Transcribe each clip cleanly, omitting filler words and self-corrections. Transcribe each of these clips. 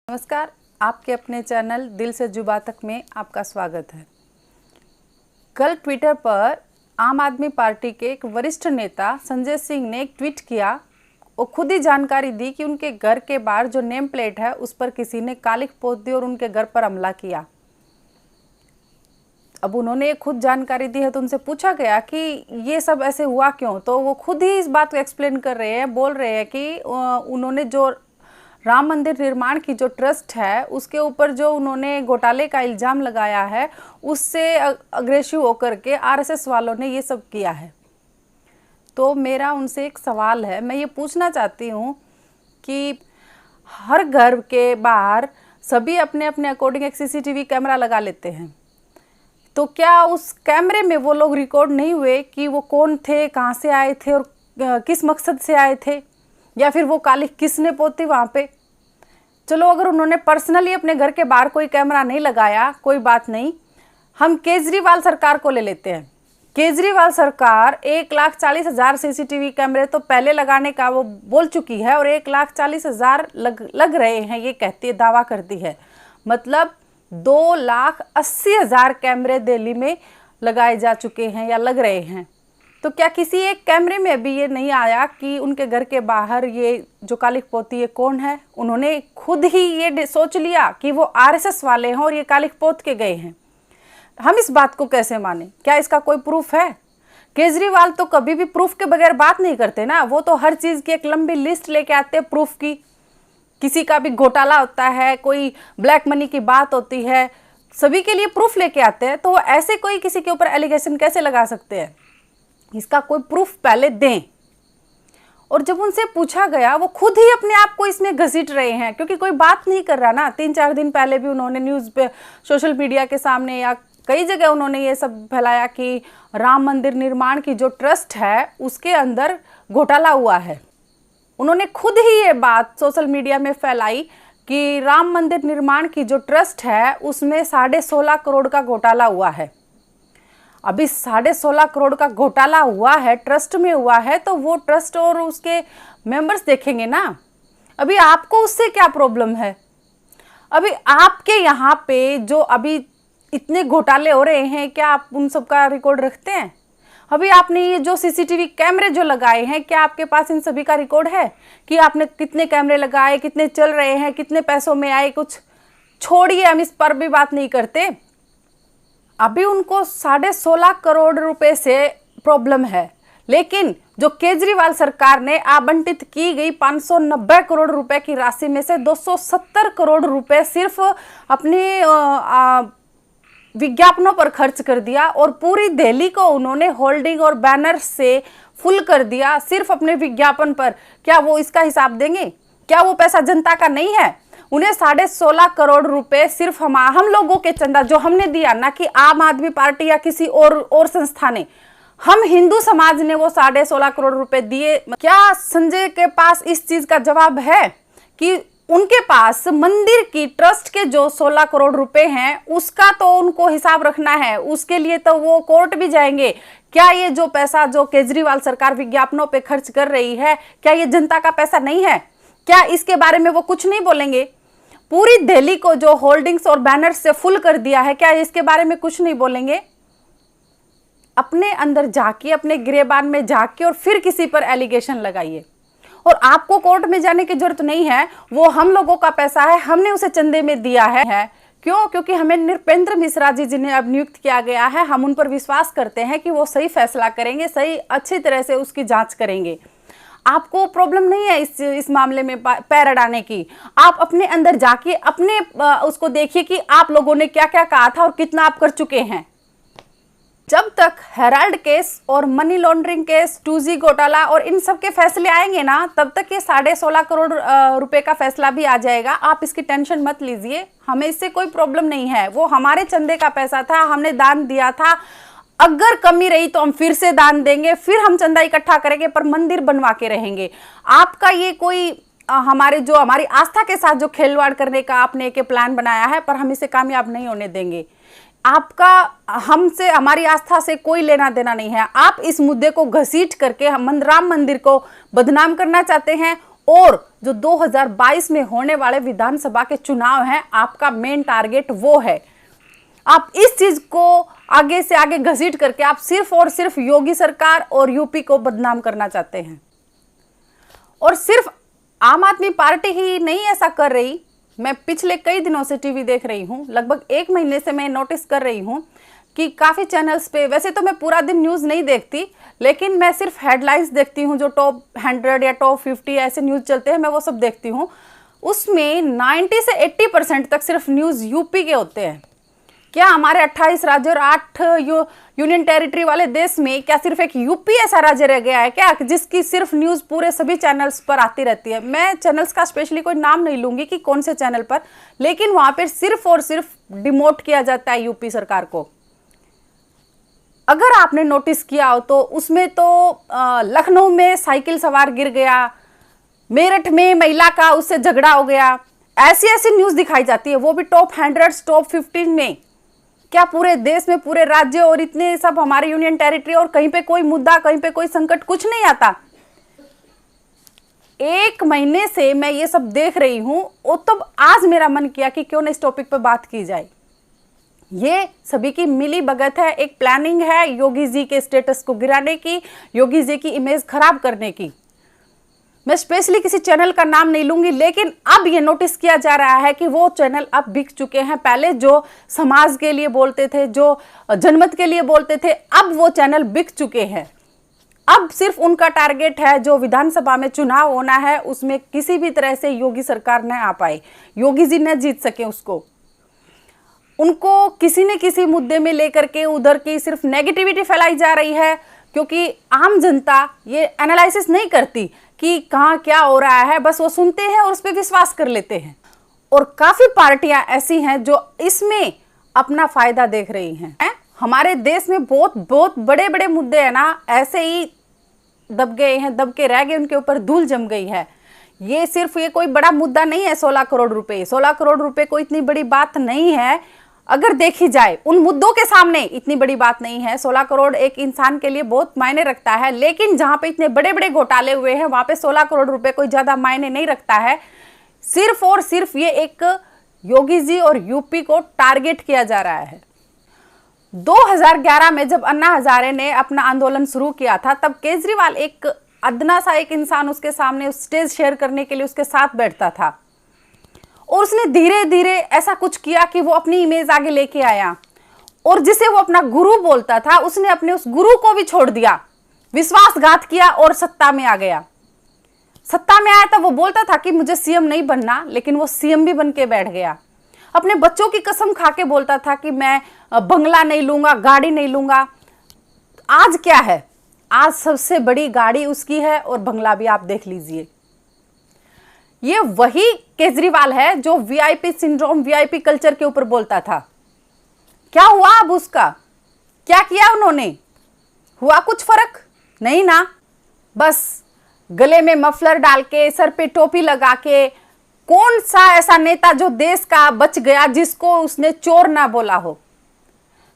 नमस्कार, आपके अपने चैनल दिल से जुबां तक में आपका स्वागत है। कल ट्विटर पर आम आदमी पार्टी के एक वरिष्ठ नेता संजय सिंह ने एक ट्वीट किया। वो खुद ही जानकारी दी कि उनके घर के बाहर जो नेम प्लेट है उस पर किसी ने कालिख पोत दी और उनके घर पर हमला किया। अब उन्होंने खुद जानकारी दी है तो उनसे पूछा गया कि ये सब ऐसे हुआ क्यों, तो वो खुद ही इस बात को एक्सप्लेन कर रहे हैं, बोल रहे हैं कि उन्होंने जो राम मंदिर निर्माण की जो ट्रस्ट है उसके ऊपर जो उन्होंने घोटाले का इल्ज़ाम लगाया है उससे अग्रेसिव होकर के आरएसएस वालों ने ये सब किया है। तो मेरा उनसे एक सवाल है, मैं ये पूछना चाहती हूँ कि हर घर के बाहर सभी अपने अपने अकॉर्डिंग एक सीसीटीवी कैमरा लगा लेते हैं, तो क्या उस कैमरे में वो लोग रिकॉर्ड नहीं हुए कि वो कौन थे, कहाँ से आए थे और किस मकसद से आए थे, या फिर वो कालिख किसने पोती वहाँ पे? चलो अगर उन्होंने पर्सनली अपने घर के बाहर कोई कैमरा नहीं लगाया, कोई बात नहीं। हम केजरीवाल सरकार को ले लेते हैं। केजरीवाल सरकार 1,40,000 सीसीटीवी कैमरे तो पहले लगाने का वो बोल चुकी है और 1,40,000 लग रहे हैं, ये कहती है, दावा करती है। मतलब 2,80,000 कैमरे दिल्ली में लगाए जा चुके हैं या लग रहे हैं। तो क्या किसी एक कैमरे में भी ये नहीं आया कि उनके घर के बाहर ये जो कालिख पोती है कौन है? उन्होंने खुद ही ये सोच लिया कि वो आरएसएस वाले हैं और ये कालिख पोत के गए हैं। हम इस बात को कैसे माने? क्या इसका कोई प्रूफ है? केजरीवाल तो कभी भी प्रूफ के बगैर बात नहीं करते ना, वो तो हर चीज़ की एक लंबी लिस्ट लेके आते हैं प्रूफ की। किसी का भी घोटाला होता है, कोई ब्लैक मनी की बात होती है, सभी के लिए प्रूफ लेके आते हैं। तो वो ऐसे कोई किसी के ऊपर एलिगेशन कैसे लगा सकते हैं? इसका कोई प्रूफ पहले दें। और जब उनसे पूछा गया, वो खुद ही अपने आप को इसमें घसीट रहे हैं, क्योंकि कोई बात नहीं कर रहा ना। 3-4 दिन पहले भी उन्होंने न्यूज़ पे, सोशल मीडिया के सामने या कई जगह उन्होंने ये सब फैलाया कि राम मंदिर निर्माण की जो ट्रस्ट है उसके अंदर घोटाला हुआ है। उन्होंने खुद ही ये बात सोशल मीडिया में फैलाई कि राम मंदिर निर्माण की जो ट्रस्ट है उसमें 16.5 करोड़ का घोटाला हुआ है। अभी 16.5 करोड़ का घोटाला हुआ है, ट्रस्ट में हुआ है, तो वो ट्रस्ट और उसके मेंबर्स देखेंगे ना। अभी आपको उससे क्या प्रॉब्लम है? अभी आपके यहाँ पे जो अभी इतने घोटाले हो रहे हैं, क्या आप उन सब का रिकॉर्ड रखते हैं? अभी आपने ये जो सीसीटीवी कैमरे जो लगाए हैं, क्या आपके पास इन सभी का रिकॉर्ड है कि आपने कितने कैमरे लगाए, कितने चल रहे हैं, कितने पैसों में आए? कुछ छोड़िए, हम इस पर भी बात नहीं करते। अभी उनको 16.5 करोड़ रुपए से प्रॉब्लम है, लेकिन जो केजरीवाल सरकार ने आवंटित की गई 590 करोड़ रुपए की राशि में से 270 करोड़ रुपए सिर्फ अपने विज्ञापनों पर खर्च कर दिया और पूरी दिल्ली को उन्होंने होल्डिंग और बैनर से फुल कर दिया सिर्फ अपने विज्ञापन पर। क्या वो इसका हिसाब देंगे? क्या वो पैसा जनता का नहीं है? उन्हें 16.5 करोड़ रुपए सिर्फ हम लोगों के चंदा जो हमने दिया, ना कि आम आदमी पार्टी या किसी और संस्था ने, हम हिंदू समाज ने वो 16.5 करोड़ रुपए दिए। क्या संजय के पास इस चीज का जवाब है कि उनके पास मंदिर की ट्रस्ट के जो 16 करोड़ रुपए हैं उसका तो उनको हिसाब रखना है, उसके लिए तो वो कोर्ट भी जाएंगे। क्या ये जो पैसा जो केजरीवाल सरकार विज्ञापनों पे खर्च कर रही है, क्या ये जनता का पैसा नहीं है? क्या इसके बारे में वो कुछ नहीं बोलेंगे? पूरी दिल्ली को जो होल्डिंग्स और बैनर से फुल कर दिया है, क्या इसके बारे में कुछ नहीं बोलेंगे? अपने अंदर जाके, अपने गिरेबान में जाके और फिर किसी पर एलिगेशन लगाइए। और आपको कोर्ट में जाने की जरूरत नहीं है, वो हम लोगों का पैसा है, हमने उसे चंदे में दिया है। क्यों? क्योंकि हमें नृपेंद्र मिश्रा जी जिन्हें अब नियुक्त किया गया है, हम उन पर विश्वास करते हैं कि वो सही फैसला करेंगे, सही अच्छी तरह से उसकी जांच करेंगे। आपको प्रॉब्लम नहीं है इस मामले में पैर अड़ाने की। आप अपने अंदर जाके अपने उसको देखिए कि आप लोगों ने क्या क्या कहा था और कितना आप कर चुके हैं। जब तक हेराल्ड केस और मनी लॉन्ड्रिंग केस, 2G घोटाला और इन सब के फैसले आएंगे ना, तब तक ये 16.5 करोड़ रुपए का फैसला भी आ जाएगा। आप इसकी टेंशन मत लीजिए, हमें इससे कोई प्रॉब्लम नहीं है। वो हमारे चंदे का पैसा था, हमने दान दिया था। अगर कमी रही तो हम फिर से दान देंगे, फिर हम चंदा इकट्ठा करेंगे, पर मंदिर बनवा के रहेंगे। आपका ये कोई हमारी आस्था के साथ जो खिलवाड़ करने का आपने एक प्लान बनाया है, पर हम इसे कामयाब नहीं होने देंगे। आपका हमसे, हमारी आस्था से कोई लेना देना नहीं है। आप इस मुद्दे को घसीट करके हम राम मंदिर को बदनाम करना चाहते हैं और जो 2022 में होने वाले विधानसभा के चुनाव हैं, आपका मेन टारगेट वो है। आप इस चीज को आगे से आगे घसीट करके आप सिर्फ और सिर्फ योगी सरकार और यूपी को बदनाम करना चाहते हैं। और सिर्फ आम आदमी पार्टी ही नहीं ऐसा कर रही, मैं पिछले कई दिनों से टीवी देख रही हूं, लगभग 1 महीने से मैं नोटिस कर रही हूं कि काफ़ी चैनल्स पे, वैसे तो मैं पूरा दिन न्यूज़ नहीं देखती, लेकिन मैं सिर्फ हेडलाइंस देखती हूँ, जो टॉप 100 या टॉप 50 ऐसे न्यूज़ चलते हैं, मैं वो सब देखती हूँ। उसमें 90 से 80% तक सिर्फ न्यूज़ यूपी के होते हैं। क्या हमारे 28 राज्य और 8 यूनियन टेरिटरी वाले देश में क्या सिर्फ एक यूपी ऐसा राज्य रह गया है क्या, जिसकी सिर्फ न्यूज़ पूरे सभी चैनल्स पर आती रहती है? मैं चैनल्स का स्पेशली कोई नाम नहीं लूँगी कि कौन से चैनल पर, लेकिन वहाँ पर सिर्फ और सिर्फ डिमोट किया जाता है यूपी सरकार को। अगर आपने नोटिस किया हो तो उसमें तो लखनऊ में साइकिल सवार गिर गया, मेरठ में महिला का उससे झगड़ा हो गया, ऐसी ऐसी न्यूज़ दिखाई जाती है, वो भी टॉप 100 टॉप 15 में। क्या पूरे देश में, पूरे राज्य और इतने सब हमारे यूनियन टेरिटरी, और कहीं पे कोई मुद्दा, कहीं पे कोई संकट कुछ नहीं आता? 1 महीने से मैं ये सब देख रही हूं, और तब आज मेरा मन किया कि क्यों न इस टॉपिक पर बात की जाए। ये सभी की मिली भगत है, एक प्लानिंग है योगी जी के स्टेटस को गिराने की, योगी जी की इमेज खराब करने की। मैं स्पेशली किसी चैनल का नाम नहीं लूंगी, लेकिन अब ये नोटिस किया जा रहा है कि वो चैनल अब बिक चुके हैं। पहले जो समाज के लिए बोलते थे, जो जनमत के लिए बोलते थे, अब वो चैनल बिक चुके हैं। अब सिर्फ उनका टारगेट है जो विधानसभा में चुनाव होना है, उसमें किसी भी तरह से योगी सरकार न आ पाए, योगी जी न जीत सके उसको। उनको किसी न किसी मुद्दे में लेकर के उधर की सिर्फ नेगेटिविटी फैलाई जा रही है, क्योंकि आम जनता ये एनालिसिस नहीं करती कि कहाँ क्या हो रहा है, बस वो सुनते हैं और उस पर विश्वास कर लेते हैं। और काफ़ी पार्टियां ऐसी हैं जो इसमें अपना फायदा देख रही हैं। हमारे देश में बहुत बड़े बड़े मुद्दे हैं ना, ऐसे ही दब गए हैं, दब के रह गए, उनके ऊपर धूल जम गई है। ये कोई बड़ा मुद्दा नहीं है। 16 करोड़ रुपए, 16 करोड़ रुपए कोई इतनी बड़ी बात नहीं है अगर देखी जाए, उन मुद्दों के सामने इतनी बड़ी बात नहीं है। 16 करोड़ एक इंसान के लिए बहुत मायने रखता है, लेकिन जहां पे इतने बड़े बड़े घोटाले हुए हैं वहां पे 16 करोड़ रुपए कोई ज्यादा मायने नहीं रखता है। सिर्फ और सिर्फ ये एक योगी जी और यूपी को टारगेट किया जा रहा है। 2011 में जब अन्ना हजारे ने अपना आंदोलन शुरू किया था, तब केजरीवाल एक अदना सा एक इंसान उसके सामने स्टेज शेयर करने के लिए उसके साथ बैठता था, और उसने धीरे धीरे ऐसा कुछ किया कि वो अपनी इमेज आगे लेके आया, और जिसे वो अपना गुरु बोलता था उसने अपने उस गुरु को भी छोड़ दिया, विश्वासघात किया और सत्ता में आ गया। सत्ता में आया था, वो बोलता था कि मुझे सीएम नहीं बनना, लेकिन वो सीएम भी बन के बैठ गया। अपने बच्चों की कसम खा के बोलता था कि मैं बंगला नहीं लूंगा, गाड़ी नहीं लूंगा। आज क्या है? आज सबसे बड़ी गाड़ी उसकी है और बंगला भी आप देख लीजिए। ये वही केजरीवाल है जो वीआईपी सिंड्रोम, वीआईपी कल्चर के ऊपर बोलता था। क्या हुआ अब उसका? क्या किया उन्होंने? हुआ कुछ फर्क? नहीं ना। बस गले में मफलर डाल के, सर पे टोपी लगा के, कौन सा ऐसा नेता जो देश का बच गया जिसको उसने चोर ना बोला हो?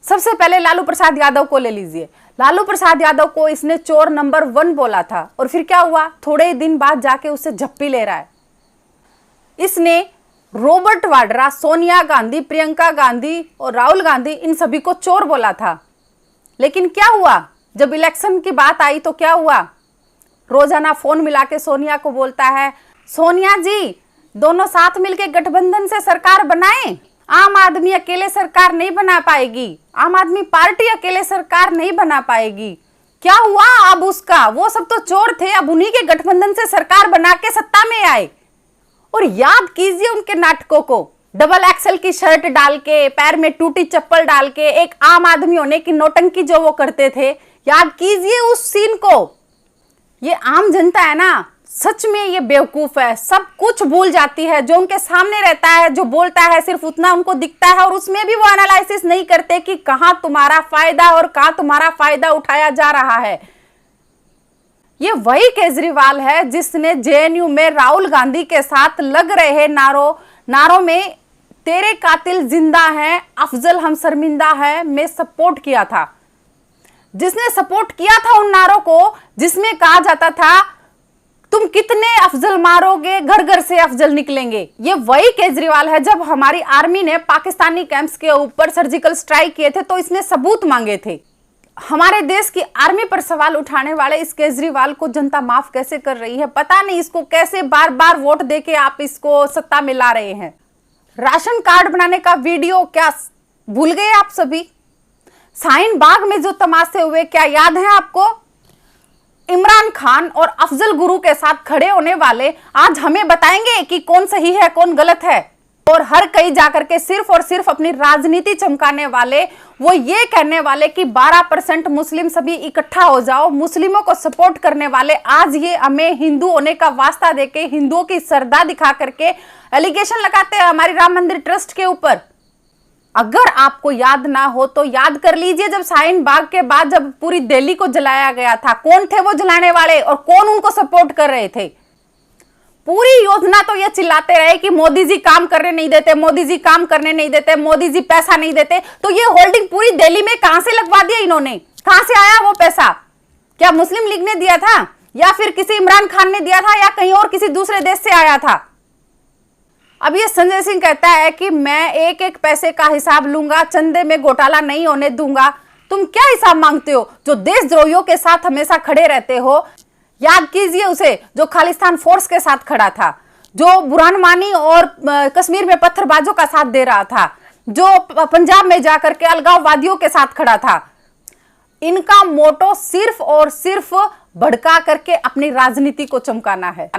सबसे पहले लालू प्रसाद यादव को ले लीजिए। लालू प्रसाद यादव को इसने चोर नंबर 1 बोला था, और फिर क्या हुआ? थोड़े ही दिन बाद जाके उससे झप्पी ले रहा है। इसने रॉबर्ट वाड्रा, सोनिया गांधी, प्रियंका गांधी और राहुल गांधी, इन सभी को चोर बोला था। लेकिन क्या हुआ? जब इलेक्शन की बात आई तो क्या हुआ? रोजाना फोन मिला के सोनिया को बोलता है, सोनिया जी दोनों साथ मिलके गठबंधन से सरकार बनाएं। आम आदमी अकेले सरकार नहीं बना पाएगी, आम आदमी पार्टी अकेले सरकार नहीं बना पाएगी। क्या हुआ अब उसका? वो सब तो चोर थे, अब उन्हीं के गठबंधन से सरकार बना के सत्ता में आए। और याद कीजिए उनके नाटकों को, डबल एक्सल की शर्ट डाल के, पैर में टूटी चप्पल डाल के, एक आम आदमी होने की नौटंकी जो वो करते थे, याद कीजिए उस सीन को। ये आम जनता है ना, सच में ये बेवकूफ है, सब कुछ भूल जाती है। जो उनके सामने रहता है, जो बोलता है, सिर्फ उतना उनको दिखता है, और उसमें भी वो एनालिसिस नहीं करते कि कहां तुम्हारा फायदा और कहां तुम्हारा फायदा उठाया जा रहा है। ये वही केजरीवाल है जिसने जेएनयू में राहुल गांधी के साथ लग रहे नारों में तेरे कातिल जिंदा हैं, अफजल हम शर्मिंदा है में सपोर्ट किया था। जिसने सपोर्ट किया था उन नारों को जिसमें कहा जाता था तुम कितने अफजल मारोगे, घर घर से अफजल निकलेंगे। ये वही केजरीवाल है जब हमारी आर्मी ने पाकिस्तानी कैंप्स के ऊपर सर्जिकल स्ट्राइक किए थे तो इसने सबूत मांगे थे। हमारे देश की आर्मी पर सवाल उठाने वाले इस केजरीवाल को जनता माफ कैसे कर रही है, पता नहीं। इसको कैसे बार बार वोट देके आप इसको सत्ता में ला रहे हैं। राशन कार्ड बनाने का वीडियो क्या भूल गए आप सभी? शाहीन बाग में जो तमाशे हुए क्या याद है आपको? इमरान खान और अफजल गुरु के साथ खड़े होने वाले आज हमें बताएंगे कि कौन सही है कौन गलत है। और हर कहीं जाकर के सिर्फ और सिर्फ अपनी राजनीति चमकाने वाले वो ये कहने वाले कि 12% मुस्लिम सभी इकट्ठा हो जाओ, मुस्लिमों को सपोर्ट करने वाले आज ये हमें हिंदू होने का वास्ता देके हिंदुओं की श्रद्धा दिखा करके एलिगेशन लगाते हैं हमारी राम मंदिर ट्रस्ट के ऊपर। अगर आपको याद ना हो तो याद कर लीजिए, जब शाहीन बाग के बाद जब पूरी दिल्ली को जलाया गया था, कौन थे वो जलाने वाले और कौन उनको सपोर्ट कर रहे थे? पूरी योजना तो ये चिल्लाते रहे कि मोदी जी काम करने नहीं देते, मोदी जी काम करने नहीं देते, मोदी जी पैसा नहीं देते। तो ये होल्डिंग पूरी दिल्ली में कहां से लगवा दिया इन्होंने? कहां से आया वो पैसा? क्या मुस्लिम लीग ने दिया था या फिर किसी इमरान खान ने दिया था या कहीं और किसी दूसरे देश से आया था? अब ये संजय सिंह कहता है कि मैं एक एक पैसे का हिसाब लूंगा, चंदे में घोटाला नहीं होने दूंगा। तुम क्या हिसाब मांगते हो जो देशद्रोहियों के साथ हमेशा खड़े रहते हो? याद कीजिए उसे जो खालिस्तान फोर्स के साथ खड़ा था, जो बुरहान वानी और कश्मीर में पत्थरबाजों का साथ दे रहा था, जो पंजाब में जाकर के अलगाववादियों के साथ खड़ा था। इनका मोटो सिर्फ और सिर्फ भड़का करके अपनी राजनीति को चमकाना है।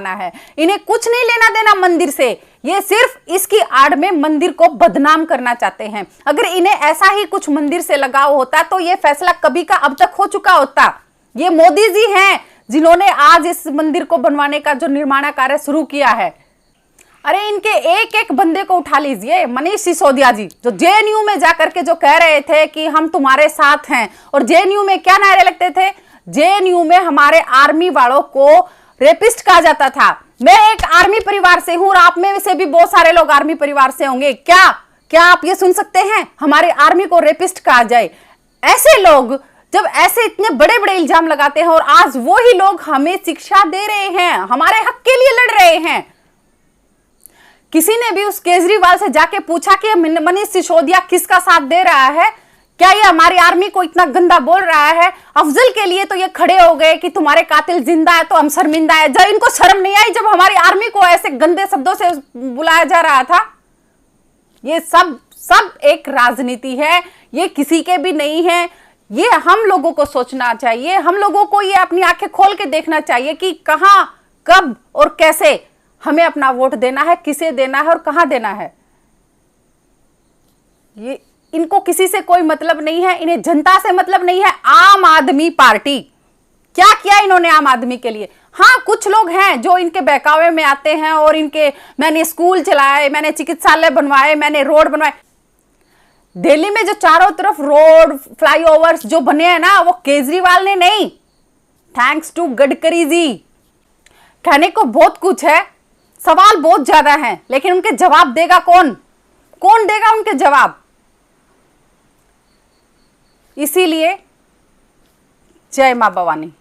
इन्हें कुछ नहीं लेना देना मंदिर से, ये सिर्फ इसकी आड़ में मंदिर को बदनाम करना चाहते हैं। अगर इन्हें ऐसा ही कुछ मंदिर से लगाव होता तो ये फैसला कभी का अब तक हो चुका होता। ये मोदी जी हैं जिन्होंने आज इस मंदिर को बनवाने का जो निर्माण कार्य शुरू किया है। अरे इनके एक एक बंदे को उठा लीजिए। मनीष सिसोदिया जी जो जेएनयू में जाकर के जो कह रहे थे कि हम तुम्हारे साथ हैं, और जेएनयू में क्या नारे लगते थे? जेएनयू में हमारे आर्मी वालों को रेपिस्ट कहा जाता था। मैं एक आर्मी परिवार से हूं और आप में से भी बहुत सारे लोग आर्मी परिवार से होंगे। क्या आप ये सुन सकते हैं हमारे आर्मी को रेपिस्ट कहा जाए? ऐसे लोग जब ऐसे इतने बड़े बड़े इल्जाम लगाते हैं और आज वो ही लोग हमें शिक्षा दे रहे हैं, हमारे हक के लिए लड़ रहे हैं। किसी ने भी उस केजरीवाल से जाके पूछा कि मनीष सिसोदिया किसका साथ दे रहा है? क्या ये हमारी आर्मी को इतना गंदा बोल रहा है? अफजल के लिए तो ये खड़े हो गए कि तुम्हारे कातिल जिंदा है तो हम शर्मिंदा है। जब इनको शर्म नहीं आई जब हमारी आर्मी को ऐसे गंदे शब्दों से बुलाया जा रहा था? ये सब एक राजनीति है, ये किसी के भी नहीं है। ये हम लोगों को सोचना चाहिए, हम लोगों को ये अपनी आंखें खोल के देखना चाहिए कि कहां, कब और कैसे हमें अपना वोट देना है, किसे देना है और कहां देना है। ये इनको किसी से कोई मतलब नहीं है, इन्हें जनता से मतलब नहीं है। आम आदमी पार्टी क्या किया इन्होंने आम आदमी के लिए? हाँ, कुछ लोग हैं जो इनके बहकावे में आते हैं और मैंने स्कूल चलाए, मैंने चिकित्सालय बनवाए, मैंने रोड बनवाए। दिल्ली में जो चारों तरफ रोड, फ्लाईओवर्स जो बने हैं ना, वो केजरीवाल ने नहीं, थैंक्स टू गडकरी जी। कहने को बहुत कुछ है, सवाल बहुत ज्यादा हैं, लेकिन उनके जवाब देगा कौन? कौन देगा उनके जवाब? इसीलिए जय मां भवानी।